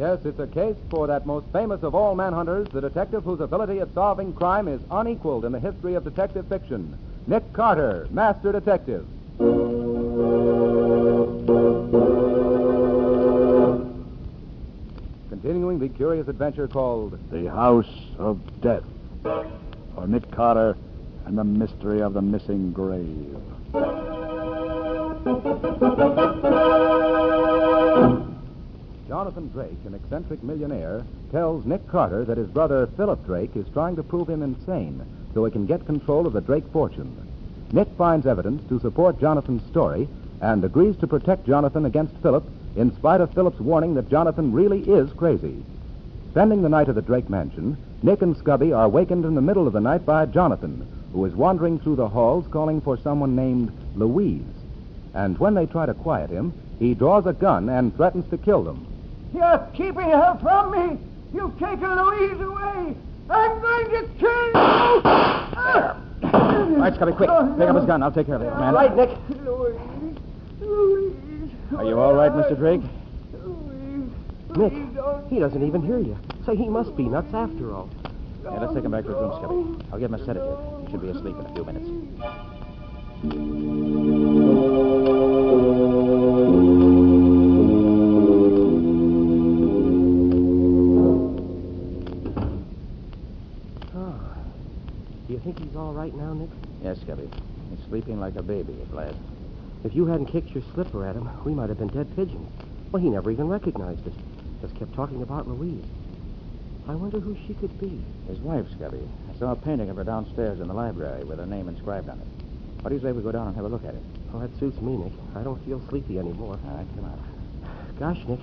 Yes, it's a case for that most famous of all manhunters, the detective whose ability at solving crime is unequaled in the history of detective fiction. Nick Carter, Master Detective. Continuing the curious adventure called The House of Death, or Nick Carter and the Mystery of the Missing Grave. Jonathan Drake, an eccentric millionaire, tells Nick Carter that his brother Philip Drake is trying to prove him insane so he can get control of the Drake fortune. Nick finds evidence to support Jonathan's story and agrees to protect Jonathan against Philip in spite of Philip's warning that Jonathan really is crazy. Spending the night at the Drake mansion, Nick and Scubby are wakened in the middle of the night by Jonathan, who is wandering through the halls calling for someone named Louise. And when they try to quiet him, he draws a gun and threatens to kill them. You're keeping her from me. You've taken Louise away. I'm going to kill you. All right, Scubby, quick. Pick up his gun. I'll take care of it, man. Right, Nick. Louise. Are you all right, Mr. Drake? Nick, he doesn't even hear you. Say, he must be nuts after all. Yeah, let's take him back to his room, Scubby. I'll give him a sedative. He should be asleep in a few minutes. Do you think he's all right now, Nick? Yes, Scubby. He's sleeping like a baby at last. If you hadn't kicked your slipper at him, we might have been dead pigeons. Well, he never even recognized us. Just kept talking about Louise. I wonder who she could be. His wife, Scubby. I saw a painting of her downstairs in the library with her name inscribed on it. What do you say we go down and have a look at it? Oh, that suits me, Nick. I don't feel sleepy anymore. All right, come on. Gosh, Nick.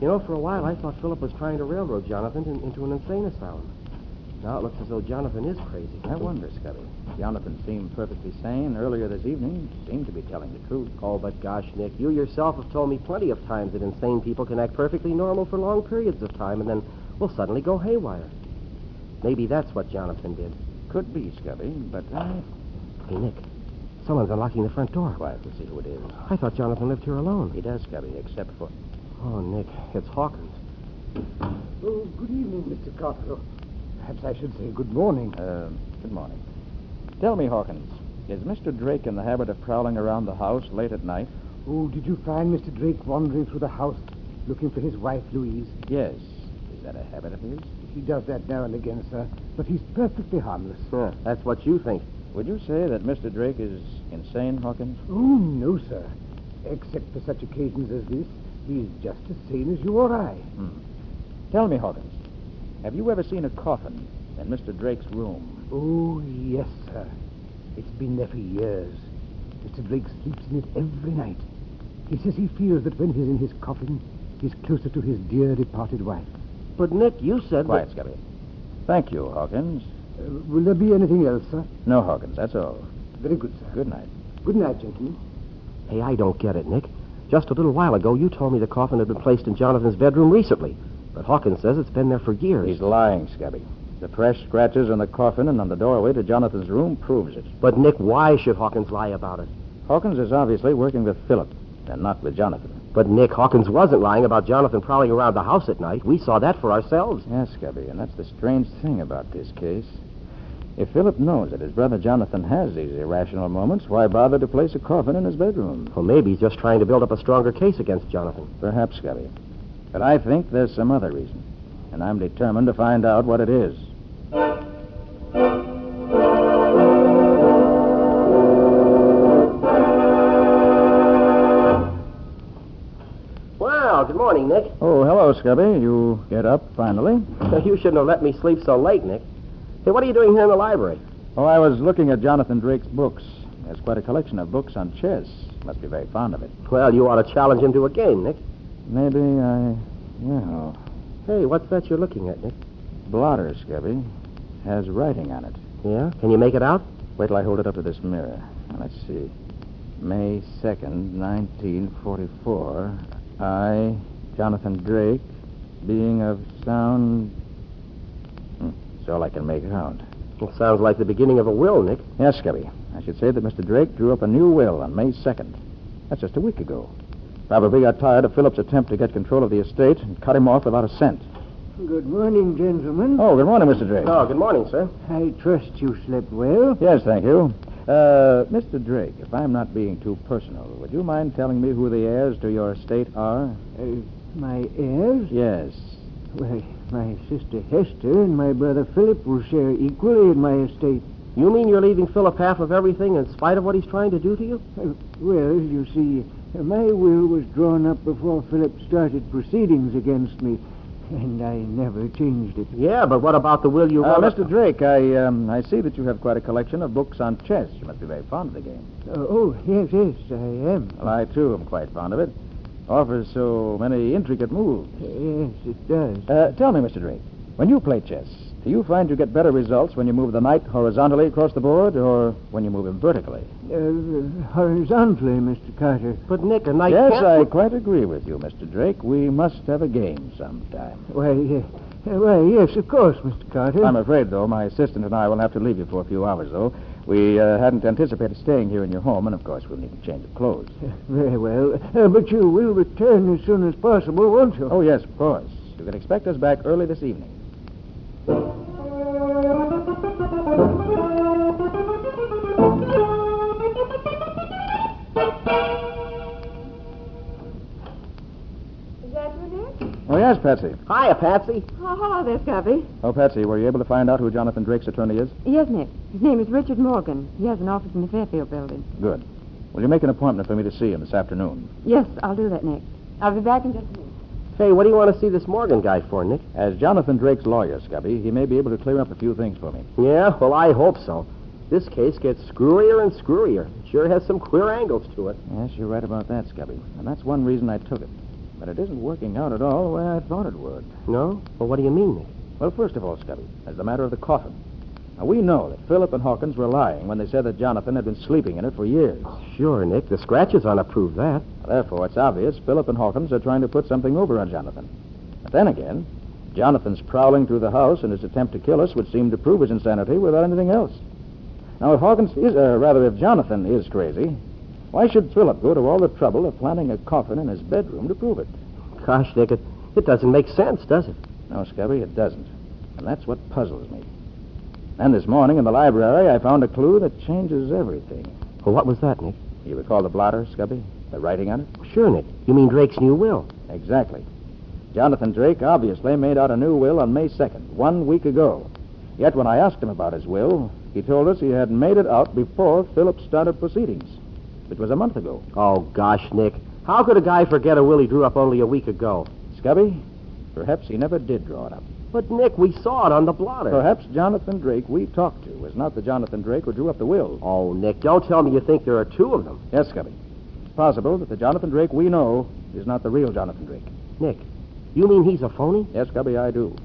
You know, for a while I thought Philip was trying to railroad Jonathan into an insane asylum. Now it looks as though Jonathan is crazy. I wonder, Scubby. Jonathan seemed perfectly sane earlier this evening. Seemed to be telling the truth. Oh, but gosh, Nick, you yourself have told me plenty of times that insane people can act perfectly normal for long periods of time and then will suddenly go haywire. Maybe that's what Jonathan did. Could be, Scubby, but I... Hey, Nick, someone's unlocking the front door. Quiet, we'll see who it is. I thought Jonathan lived here alone. He does, Scubby, except for... Oh, Nick, it's Hawkins. Oh, good evening, Mr. Carter. Perhaps I should say good morning. Good morning. Tell me, Hawkins, is Mr. Drake in the habit of prowling around the house late at night? Oh, did you find Mr. Drake wandering through the house looking for his wife, Louise? Yes. Is that a habit of his? He does that now and again, sir, but he's perfectly harmless. That's what you think. Would you say that Mr. Drake is insane, Hawkins? Oh, no, sir. Except for such occasions as this, he's just as sane as you or I. Tell me, Hawkins, have you ever seen a coffin in Mr. Drake's room? Oh, yes, sir. It's been there for years. Mr. Drake sleeps in it every night. He says he feels that when he's in his coffin, he's closer to his dear departed wife. But, Nick, you said... Quiet, Scubby. Thank you, Hawkins. Will there be anything else, sir? No, Hawkins, that's all. Very good, sir. Good night. Good night, gentlemen. Hey, I don't get it, Nick. Just a little while ago, you told me the coffin had been placed in Jonathan's bedroom recently. But Hawkins says it's been there for years. He's lying, Scubby. The fresh scratches on the coffin and on the doorway to Jonathan's room proves it. But, Nick, why should Hawkins lie about it? Hawkins is obviously working with Philip and not with Jonathan. But, Nick, Hawkins wasn't lying about Jonathan prowling around the house at night. We saw that for ourselves. Yes, Scubby, and that's the strange thing about this case. If Philip knows that his brother Jonathan has these irrational moments, why bother to place a coffin in his bedroom? Well, maybe he's just trying to build up a stronger case against Jonathan. Perhaps, Scubby. But I think there's some other reason, and I'm determined to find out what it is. Well, good morning, Nick. Oh, hello, Scubby. You get up, finally. You shouldn't have let me sleep so late, Nick. Hey, what are you doing here in the library? Oh, I was looking at Jonathan Drake's books. There's quite a collection of books on chess. Must be very fond of it. Well, you ought to challenge him to a game, Nick. Maybe I... Well... Hey, what's that you're looking at, Nick? Blotter, Scubby. Has writing on it. Yeah? Can you make it out? Wait till I hold it up to this mirror. Now, let's see. May 2nd, 1944. I, Jonathan Drake, being of sound... That's all I can make out. It sounds like the beginning of a will, Nick. Yes, Scubby. I should say that Mr. Drake drew up a new will on May 2nd. That's just a week ago. Probably got tired of Philip's attempt to get control of the estate and cut him off without a cent. Good morning, gentlemen. Oh, good morning, Mr. Drake. Oh, good morning, sir. I trust you slept well. Yes, thank you. Mr. Drake, if I'm not being too personal, would you mind telling me who the heirs to your estate are? My heirs? Yes. Well, my sister Hester and my brother Philip will share equally in my estate. You mean you're leaving Philip half of everything in spite of what he's trying to do to you? Well, you see, my will was drawn up before Philip started proceedings against me, and I never changed it. Yeah, but what about the will you wrote? Mr. Drake, I see that you have quite a collection of books on chess. You must be very fond of the game. Yes, I am. Well, I, too, am quite fond of it. Offers so many intricate moves. Yes, it does. Tell me, Mr. Drake, when you play chess, do you find you get better results when you move the knight horizontally across the board or when you move him vertically? Horizontally, Mr. Carter. But, Nick, a knight Yes, can't... I quite agree with you, Mr. Drake. We must have a game sometime. Why, yes, of course, Mr. Carter. I'm afraid, though, my assistant and I will have to leave you for a few hours, though. We hadn't anticipated staying here in your home, and, of course, we'll need a change of clothes. Very well. But you will return as soon as possible, won't you? Oh, yes, of course. You can expect us back early this evening. Is that you, Nick? Oh, yes, Patsy. Hiya, Patsy. Oh, hello there, Scubby. Oh, Patsy, were you able to find out who Jonathan Drake's attorney is? Yes, Nick. His name is Richard Morgan. He has an office in the Fairfield building. Good. Will you make an appointment for me to see him this afternoon? Yes, I'll do that, Nick. I'll be back in just a minute. Hey, what do you want to see this Morgan guy for, Nick? As Jonathan Drake's lawyer, Scubby, he may be able to clear up a few things for me. Yeah, well, I hope so. This case gets screwier and screwier. It sure has some queer angles to it. Yes, you're right about that, Scubby. And that's one reason I took it. But it isn't working out at all the way I thought it would. No? Well, what do you mean, Nick? Well, first of all, Scubby, there's the matter of the coffin. Now, we know that Philip and Hawkins were lying when they said that Jonathan had been sleeping in it for years. Sure, Nick. The scratches on it prove that. Therefore, it's obvious Philip and Hawkins are trying to put something over on Jonathan. But then again, Jonathan's prowling through the house in his attempt to kill us would seem to prove his insanity without anything else. Now, if Hawkins is, if Jonathan is crazy, why should Philip go to all the trouble of planting a coffin in his bedroom to prove it? Gosh, Nick, it doesn't make sense, does it? No, Scubby, it doesn't. And that's what puzzles me. And this morning in the library, I found a clue that changes everything. Well, what was that, Nick? You recall the blotter, Scubby? The writing on it? Sure, Nick. You mean Drake's new will? Exactly. Jonathan Drake obviously made out a new will on May 2nd, 1 week ago. Yet when I asked him about his will, he told us he had made it out before Philip started proceedings, which was a month ago. Oh, gosh, Nick. How could a guy forget a will he drew up only a week ago? Scubby, perhaps he never did draw it up. But, Nick, we saw it on the blotter. Perhaps Jonathan Drake we talked to was not the Jonathan Drake who drew up the will. Oh, Nick, don't tell me you think there are two of them. Yes, Scubby. It's possible that the Jonathan Drake we know is not the real Jonathan Drake. Nick, you mean he's a phony? Yes, Scubby, I do.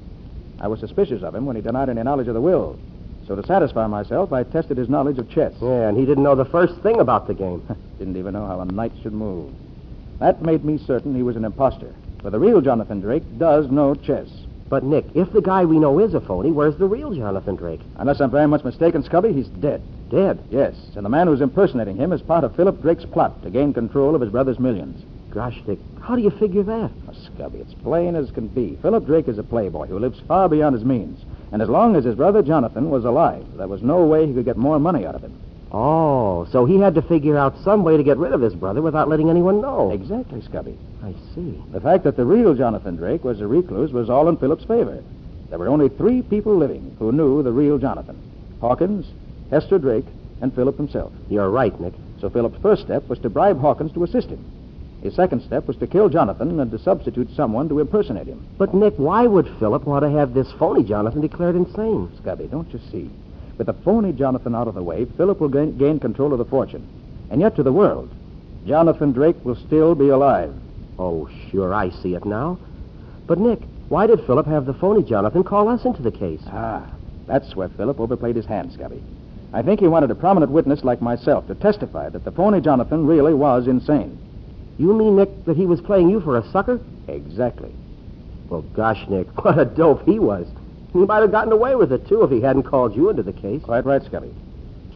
I was suspicious of him when he denied any knowledge of the will. So to satisfy myself, I tested his knowledge of chess. Yeah, and he didn't know the first thing about the game. Didn't even know how a knight should move. That made me certain he was an imposter. For the real Jonathan Drake does know chess. But, Nick, if the guy we know is a phony, where's the real Jonathan Drake? Unless I'm very much mistaken, Scubby, he's dead. Dead? Yes, and the man who's impersonating him is part of Philip Drake's plot to gain control of his brother's millions. Gosh, Nick, how do you figure that? Oh, Scubby, it's plain as can be. Philip Drake is a playboy who lives far beyond his means. And as long as his brother Jonathan was alive, there was no way he could get more money out of him. Oh, so he had to figure out some way to get rid of his brother without letting anyone know. Exactly, Scubby. I see. The fact that the real Jonathan Drake was a recluse was all in Philip's favor. There were only 3 people living who knew the real Jonathan: Hawkins, Hester Drake, and Philip himself. You're right, Nick. So Philip's first step was to bribe Hawkins to assist him. His second step was to kill Jonathan and to substitute someone to impersonate him. But, Nick, why would Philip want to have this phony Jonathan declared insane? Scubby, don't you see? With the phony Jonathan out of the way, Philip will gain control of the fortune. And yet to the world, Jonathan Drake will still be alive. Oh, sure, I see it now. But, Nick, why did Philip have the phony Jonathan call us into the case? That's where Philip overplayed his hand, Scubby. I think he wanted a prominent witness like myself to testify that the phony Jonathan really was insane. You mean, Nick, that he was playing you for a sucker? Exactly. Well, gosh, Nick, what a dope he was. He might have gotten away with it, too, if he hadn't called you into the case. Quite right, Scubby.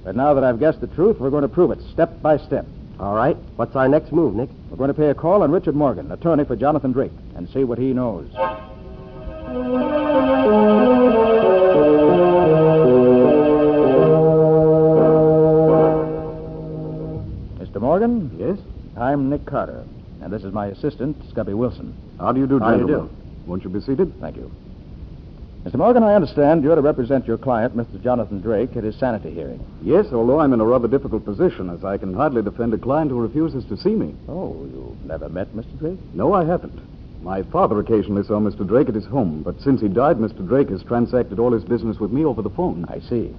But now that I've guessed the truth, we're going to prove it step by step. All right. What's our next move, Nick? We're going to pay a call on Richard Morgan, attorney for Jonathan Drake, and see what he knows. Mr. Morgan? Yes? I'm Nick Carter, and this is my assistant, Scubby Wilson. How do you do, How do you gentlemen? Won't you be seated? Thank you. Mr. Morgan, I understand you're to represent your client, Mr. Jonathan Drake, at his sanity hearing. Yes, although I'm in a rather difficult position, as I can hardly defend a client who refuses to see me. Oh, you've never met Mr. Drake? No, I haven't. My father occasionally saw Mr. Drake at his home, but since he died, Mr. Drake has transacted all his business with me over the phone. I see.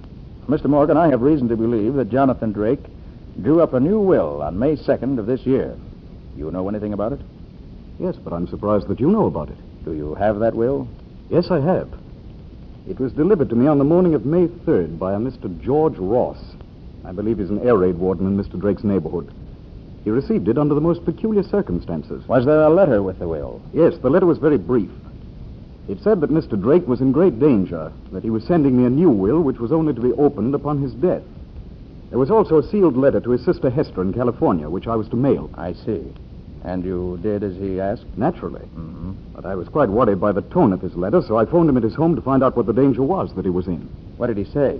Mr. Morgan, I have reason to believe that Jonathan Drake drew up a new will on May 2nd of this year. You know anything about it? Yes, but I'm surprised that you know about it. Do you have that will? Yes, I have. It was delivered to me on the morning of May 3rd by a Mr. George Ross. I believe he's an air raid warden in Mr. Drake's neighborhood. He received it under the most peculiar circumstances. Was there a letter with the will? Yes, the letter was very brief. It said that Mr. Drake was in great danger, that he was sending me a new will which was only to be opened upon his death. There was also a sealed letter to his sister Hester in California, which I was to mail. I see. And you did as he asked? Naturally. Mm-hmm. But I was quite worried by the tone of his letter, so I phoned him at his home to find out what the danger was that he was in. What did he say?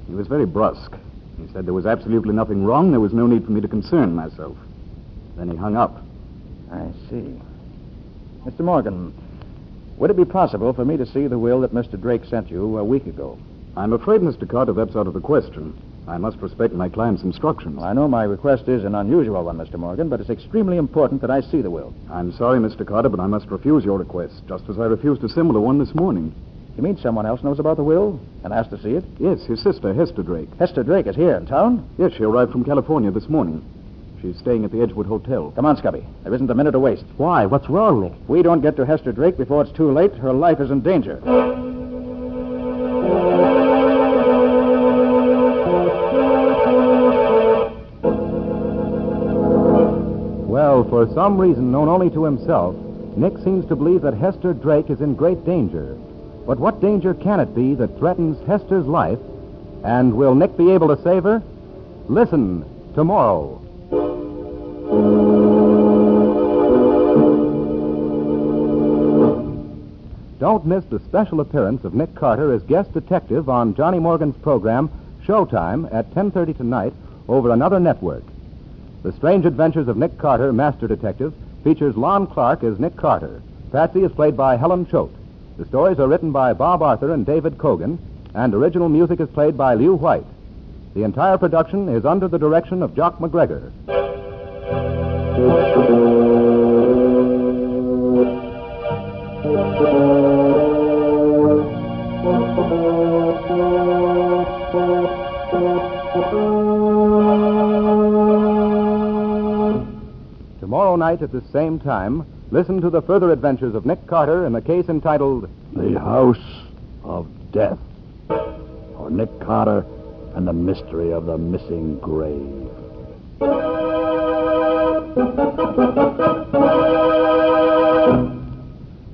He was very brusque. He said there was absolutely nothing wrong, there was no need for me to concern myself. Then he hung up. I see. Mr. Morgan, would it be possible for me to see the will that Mr. Drake sent you a week ago? I'm afraid, Mr. Carter, that's out of the question. I must respect my client's instructions. Well, I know my request is an unusual one, Mr. Morgan, but it's extremely important that I see the will. I'm sorry, Mr. Carter, but I must refuse your request, just as I refused a similar one this morning. You mean someone else knows about the will and asked to see it? Yes, his sister, Hester Drake. Hester Drake is here in town? Yes, she arrived from California this morning. She's staying at the Edgewood Hotel. Come on, Scubby. There isn't a minute to waste. Why? What's wrong, Nick? If we don't get to Hester Drake before it's too late, her life is in danger. Well, for some reason known only to himself, Nick seems to believe that Hester Drake is in great danger. But what danger can it be that threatens Hester's life? And will Nick be able to save her? Listen tomorrow. Don't miss the special appearance of Nick Carter as guest detective on Johnny Morgan's program, Showtime, at 10:30 tonight over another network. The Strange Adventures of Nick Carter, Master Detective, features Lon Clark as Nick Carter. Patsy is played by Helen Choate. The stories are written by Bob Arthur and David Cogan, and original music is played by Lew White. The entire production is under the direction of Jock McGregor. Tomorrow night at the same time, listen to the further adventures of Nick Carter in a case entitled The House of Death, or Nick Carter and the Mystery of the Missing Grave.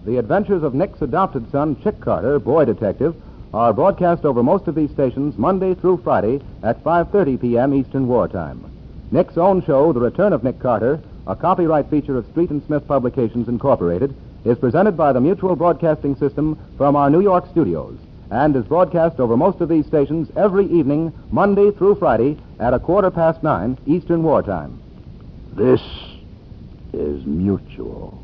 The Adventures of Nick's adopted son, Chick Carter, boy detective, are broadcast over most of these stations Monday through Friday at 5:30 p.m. Eastern Wartime. Nick's own show, The Return of Nick Carter, a copyright feature of Street and Smith Publications Incorporated, is presented by the Mutual Broadcasting System from our New York studios and is broadcast over most of these stations every evening, Monday through Friday at 9:15 Eastern Wartime. This is Mutual.